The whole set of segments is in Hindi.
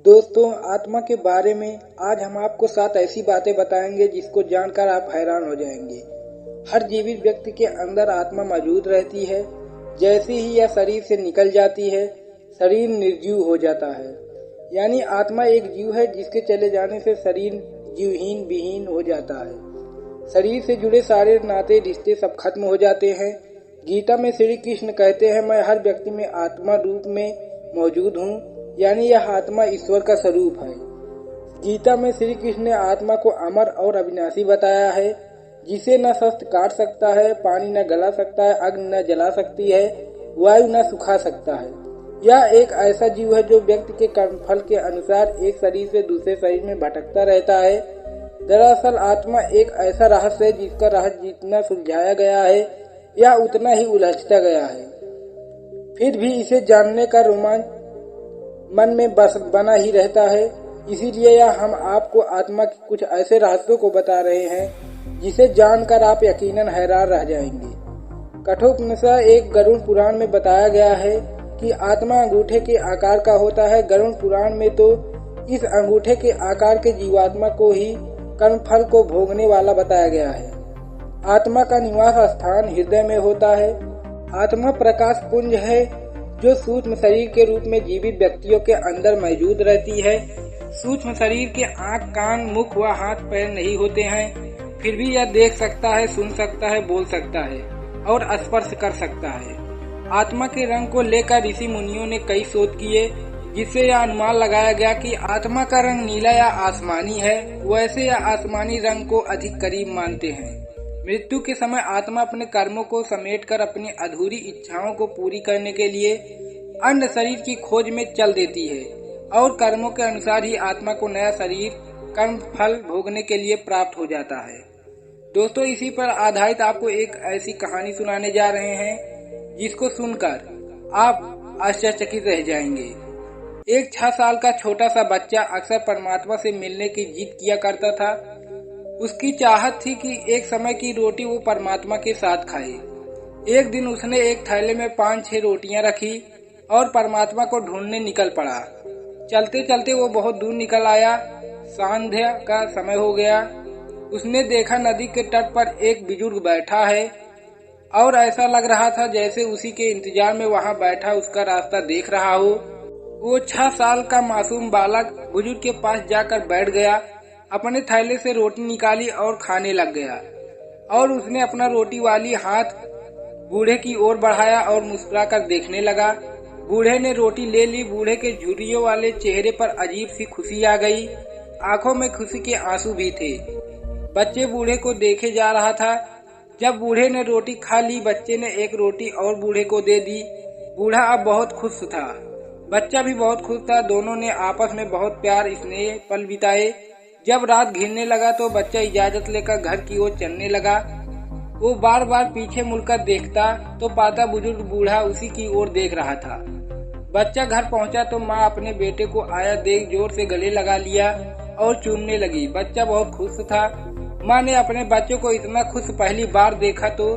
दोस्तों, आत्मा के बारे में आज हम आपको 7 ऐसी बातें बताएंगे जिसको जानकर आप हैरान हो जाएंगे। हर जीवित व्यक्ति के अंदर आत्मा मौजूद रहती है। जैसे ही यह शरीर से निकल जाती है, शरीर निर्जीव हो जाता है। यानी आत्मा एक जीव है जिसके चले जाने से शरीर जीवहीन विहीन हो जाता है। शरीर से जुड़े सारे नाते रिश्ते सब खत्म हो जाते हैं। गीता में श्री कृष्ण कहते हैं, मैं हर व्यक्ति में आत्मा रूप में मौजूद हूँ। यानी यह आत्मा ईश्वर का स्वरूप है। गीता में श्री कृष्ण ने आत्मा को अमर और अविनाशी बताया है, जिसे न शस्त्र काट सकता है, पानी न गला सकता है, अग्नि न जला सकती है, वायु न सुखा सकता है। यह एक ऐसा जीव है जो व्यक्ति के कर्मफल के अनुसार एक शरीर से दूसरे शरीर में भटकता रहता है। दरअसल आत्मा एक ऐसा रहस्य है जिसका रहस्य जितना सुलझाया गया है, यह उतना ही उलझता गया है। फिर भी इसे जानने का रोमांच मन में बस बना ही रहता है। इसीलिए यह हम आपको आत्मा के कुछ ऐसे रहस्यों को बता रहे हैं जिसे जानकर आप यकीनन हैरान रह जाएंगे। कठोपनिषद एक गरुड़ पुराण में बताया गया है कि आत्मा अंगूठे के आकार का होता है। गरुड़ पुराण में तो इस अंगूठे के आकार के जीवात्मा को ही कर्मफल को भोगने वाला बताया गया है। आत्मा का निवास स्थान हृदय में होता है। आत्मा प्रकाश पुंज है जो सूक्ष्म शरीर के रूप में जीवित व्यक्तियों के अंदर मौजूद रहती है। सूक्ष्म शरीर के आँख, कान, मुख व हाथ पैर नहीं होते हैं, फिर भी यह देख सकता है, सुन सकता है, बोल सकता है और स्पर्श कर सकता है। आत्मा के रंग को लेकर ऋषि मुनियों ने कई शोध किए, जिससे यह अनुमान लगाया गया कि आत्मा का रंग नीला या आसमानी है। वैसे यह आसमानी रंग को अधिक करीब मानते हैं। मृत्यु के समय आत्मा अपने कर्मों को समेटकर अपनी अधूरी इच्छाओं को पूरी करने के लिए अन्य शरीर की खोज में चल देती है और कर्मों के अनुसार ही आत्मा को नया शरीर कर्म फल भोगने के लिए प्राप्त हो जाता है। दोस्तों, इसी पर आधारित आपको एक ऐसी कहानी सुनाने जा रहे हैं जिसको सुनकर आप आश्चर्यचकित रह जाएंगे। एक 6 साल का छोटा सा बच्चा अक्सर परमात्मा से मिलने की जिद किया करता था। उसकी चाहत थी कि एक समय की रोटी वो परमात्मा के साथ खाए। एक दिन उसने एक थैले में 5-6 रोटियां रखी और परमात्मा को ढूंढने निकल पड़ा। चलते चलते वो बहुत दूर निकल आया। संध्या का समय हो गया। उसने देखा नदी के तट पर एक बुजुर्ग बैठा है और ऐसा लग रहा था जैसे उसी के इंतजार में वहां बैठा उसका रास्ता देख रहा हो। वो 6 साल का मासूम बालक बुजुर्ग के पास जाकर बैठ गया, अपने थैले से रोटी निकाली और खाने लग गया। और उसने अपना रोटी वाली हाथ बूढ़े की ओर बढ़ाया और मुस्कुराकर देखने लगा। बूढ़े ने रोटी ले ली। बूढ़े के झुर्रियों वाले चेहरे पर अजीब सी खुशी आ गई। आंखों में खुशी के आंसू भी थे। बच्चे बूढ़े को देखे जा रहा था। जब बूढ़े ने रोटी खा ली, बच्चे ने एक रोटी और बूढ़े को दे दी। बूढ़ा अब बहुत खुश था, बच्चा भी बहुत खुश था। दोनों ने आपस में बहुत प्यार स्नेह पल बिताए। जब रात घिरने लगा तो बच्चा इजाजत लेकर घर की ओर चलने लगा। वो बार बार पीछे मुड़कर देखता तो पाता बुजुर्ग बूढ़ा उसी की ओर देख रहा था। बच्चा घर पहुंचा तो माँ अपने बेटे को आया देख जोर से गले लगा लिया और चूमने लगी। बच्चा बहुत खुश था। माँ ने अपने बच्चे को इतना खुश पहली बार देखा तो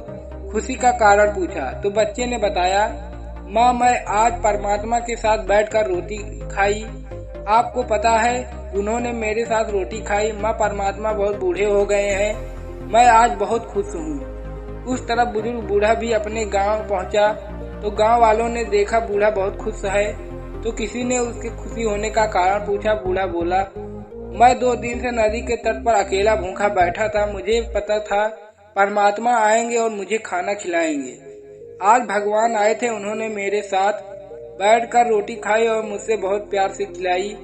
खुशी का कारण पूछा तो बच्चे ने बताया, माँ, मैं आज परमात्मा के साथ बैठकर रोटी खाई। आपको पता है, उन्होंने मेरे साथ रोटी खाई। माँ, परमात्मा बहुत बूढ़े हो गए हैं। मैं आज बहुत खुश हूँ। उस तरफ बुजुर्ग बूढ़ा भी अपने गांव पहुंचा तो गांव वालों ने देखा बूढ़ा बहुत खुश है तो किसी ने उसके खुशी होने का कारण पूछा। बूढ़ा बोला, मैं 2 दिन से नदी के तट पर अकेला भूखा बैठा था। मुझे पता था परमात्मा आएंगे और मुझे खाना खिलाएंगे। आज भगवान आए थे, उन्होंने मेरे साथ बैठकर रोटी खाई और मुझसे बहुत प्यार से खिलाई।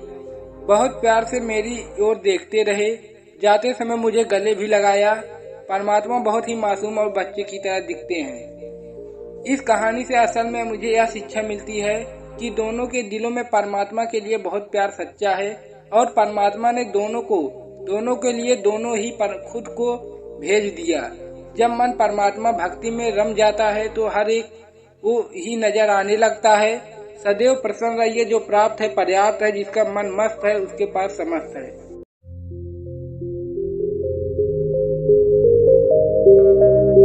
बहुत प्यार से मेरी ओर देखते रहे। जाते समय मुझे गले भी लगाया। परमात्मा बहुत ही मासूम और बच्चे की तरह दिखते हैं। इस कहानी से असल में मुझे यह शिक्षा मिलती है कि दोनों के दिलों में परमात्मा के लिए बहुत प्यार सच्चा है और परमात्मा ने दोनों के लिए दोनों ही पर खुद को भेज दिया। जब मन परमात्मा भक्ति में रम जाता है तो हर एक वो ही नजर आने लगता है। सदैव प्रसन्न रहिए। जो प्राप्त है पर्याप्त है, जिसका मन मस्त है उसके पास समस्त है।